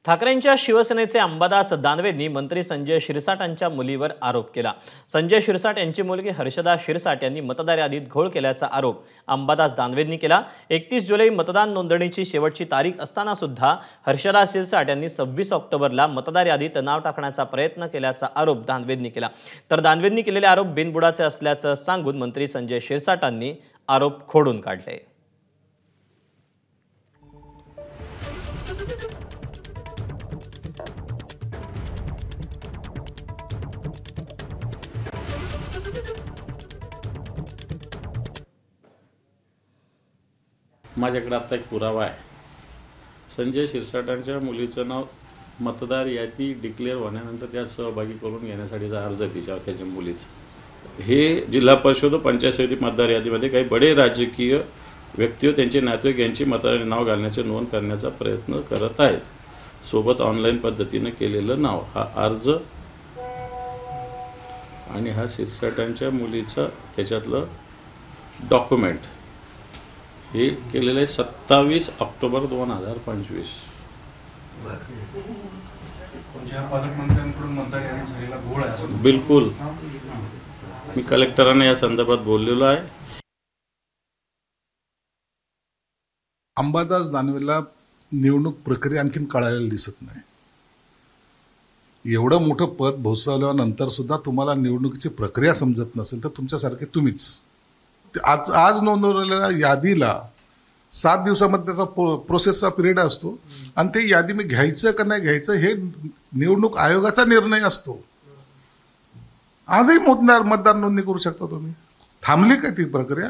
ठाकरेंच्या शिवसेनेचे अंबादास दानवेंनी मंत्री संजय शिरसाटांच्या मुलीवर आरोप केला। संजय शिरसाट यांची मुलगी हर्षदा शिरसाट यांनी मतदार यादीत घोळ केल्याचा आरोप अंबादास दानवेंनी केला। 31 जुलै मतदान नोंदणीची शेवटची तारीख असताना सुद्धा हर्षदा शिरसाट यांनी 26 ऑक्टोबरला मतदार यादीत नाव टाकण्याचा प्रयत्न केल्याचा आरोप दानवेंनी केला। तर दानवेंनी केलेले आरोप बिनबुडाचे असल्याचं सांगून मंत्री संजय शिरसाटांनी आरोप खोडून काढले। माझ्याकडे आता एक पुरावा आहे। संजय शिरसाटांच्या मुलीचं नाव मतदार यादी डिक्लेअर होण्यानंतर त्यात सहभागी करून घेण्यासाठीचा अर्ज तिच्यावर त्याच्या मुलीचा हे जिल्हा परिषद व पंचायत समिती मतदार यादीमध्ये काही बडे राजकीय व्यक्ती व त्यांचे नातेवाईक यांची मतदार नाव घालण्याची नोंद करण्याचा प्रयत्न करत आहेत। सोबत ऑनलाईन पद्धतीने केलेलं नाव हा अर्ज आणि हा शिरसाटांच्या मुलीचा त्याच्यातलं डॉक्युमेंट हे केलेले 27 ऑक्टोबर 2025। बिलकुल मी कलेक्टरांना या संदर्भात बोललेलो आहे। अंबादास दानवेला निवडणूक प्रक्रिया आणखीन कळालेली दिसत नाही। एवढं मोठं पद भोसवल्यानंतर सुद्धा तुम्हाला निवडणुकीची प्रक्रिया समजत नसेल तर तुमच्यासारखे तुम्हीच आज नोंदवलेल्या यादीला 7 दिवसामध्ये त्याचा प्रोसेसचा पिरियड असतो आणि ते यादी मी घ्यायचं का नाही घ्यायचं हे निवडणूक आयोगाचा निर्णय असतो। आजही मतदार नोंदणी करू शकता तुम्ही। थांबली का ती प्रक्रिया?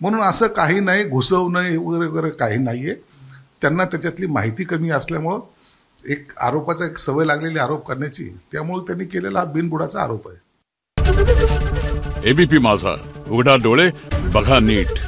म्हणून असं काही नाही, घुसवणं वगैरे वगैरे काही नाहीये। त्यांना त्याच्यातली माहिती कमी असल्यामुळं एक आरोपाचा एक सवय लागलेली आरोप करण्याची, त्यामुळे त्यांनी केलेला हा बिनबुडाचा आरोप आहे। एबीपी माझा, उघडा डोळे बघा नीट।